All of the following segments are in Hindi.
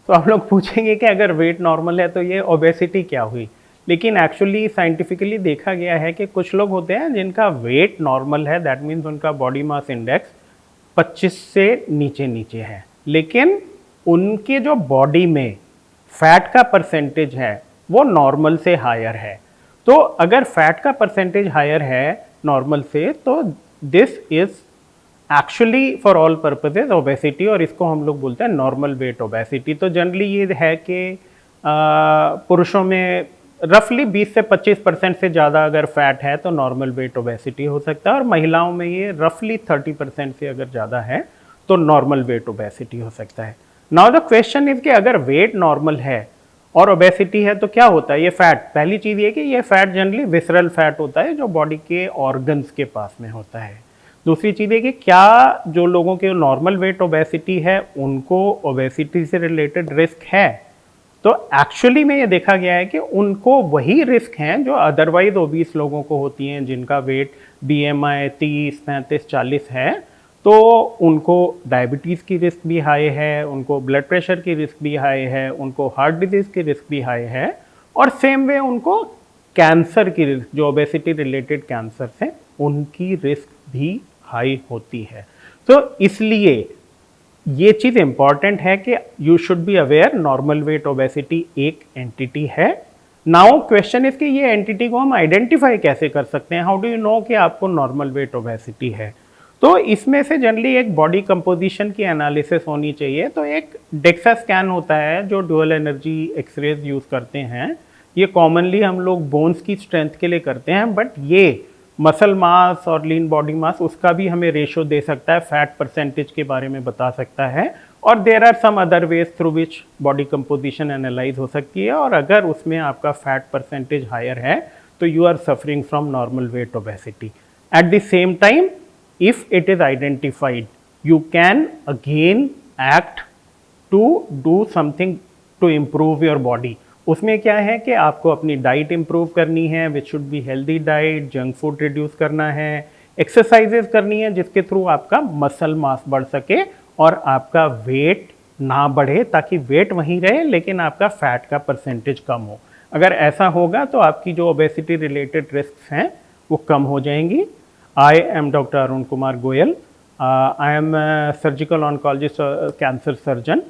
तो आप लोग पूछेंगे कि अगर वेट नॉर्मल है तो ये ओबेसिटी क्या हुई। लेकिन एक्चुअली साइंटिफिकली देखा गया है कि कुछ लोग होते हैं जिनका वेट नॉर्मल है, दैट मीन्स उनका बॉडी मास इंडेक्स 25 से नीचे नीचे है, लेकिन उनके जो बॉडी में फैट का परसेंटेज है वो नॉर्मल से हायर है। तो अगर फैट का परसेंटेज हायर है नॉर्मल से, तो this is actually for all purposes obesity, और इसको हम लोग बोलते हैं नॉर्मल वेट ओबेसिटी। तो जनरली ये है कि पुरुषों में रफली 20 से 25% से ज़्यादा अगर फैट है तो नॉर्मल वेट ओबेसिटी हो सकता है, और महिलाओं में ये रफली 30% से अगर ज़्यादा है तो नॉर्मल वेट ओबेसिटी हो सकता है। नाउ द क्वेश्चन इज कि अगर वेट नॉर्मल है और ओबेसिटी है तो क्या होता है। ये फैट, पहली चीज़ ये कि ये फैट जनरली विसरल फैट होता है जो बॉडी के ऑर्गन्स के पास में होता है। दूसरी चीज़ है कि क्या जो लोगों के नॉर्मल वेट ओबेसिटी है उनको ओबेसिटी से रिलेटेड रिस्क है। तो एक्चुअली में ये देखा गया है कि उनको वही रिस्क हैं जो अदरवाइज ओबीस लोगों को होती हैं, जिनका वेट BMI 30, 35, 40 है। तो उनको डायबिटीज़ की रिस्क भी हाई है, उनको ब्लड प्रेशर की रिस्क भी हाई है, उनको हार्ट डिजीज़ की रिस्क भी हाई है, और सेम वे उनको कैंसर की रिस्क, जो ओबेसिटी रिलेटेड कैंसर हैं उनकी रिस्क भी हाई होती है। तो इसलिए ये चीज़ इंपॉर्टेंट है कि you should be aware normal weight obesity एक एंटिटी है। नाउ क्वेश्चन इज कि ये एंटिटी को हम आइडेंटिफाई कैसे कर सकते हैं, हाउ डू यू नो कि आपको नॉर्मल वेट ओबेसिटी है। तो इसमें से जनरली एक बॉडी कंपोजिशन की एनालिसिस होनी चाहिए। तो एक डेक्सा स्कैन होता है जो ड्यूअल एनर्जी एक्सरेज यूज़ करते हैं, ये कॉमनली हम लोग बोन्स की स्ट्रेंथ के लिए करते हैं, बट ये मसल मास और लीन बॉडी मास उसका भी हमें रेशो दे सकता है, फैट परसेंटेज के बारे में बता सकता है, और there are some other ways through which body composition analyse हो सकती है। और अगर उसमें आपका फैट परसेंटेज हायर है तो you are suffering from normal weight obesity. At the same time, if it is identified, you can again act to do something to improve your body। उसमें क्या है कि आपको अपनी डाइट इंप्रूव करनी है, which should be healthy diet, junk food reduce करना है, एक्सरसाइजेज करनी है जिसके थ्रू आपका मसल मास बढ़ सके और आपका वेट ना बढ़े, ताकि वेट वहीं रहे लेकिन आपका फैट का परसेंटेज कम हो। अगर ऐसा होगा तो आपकी जो ओबेसिटी रिलेटेड रिस्क हैं वो कम हो जाएंगी। I am Dr. Arun Kumar Goyal. I am a surgical oncologist, cancer surgeon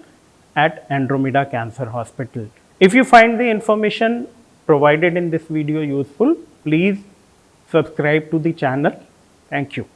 at Andromeda Cancer Hospital. If you find the information provided in this video useful, please subscribe to the channel. Thank you.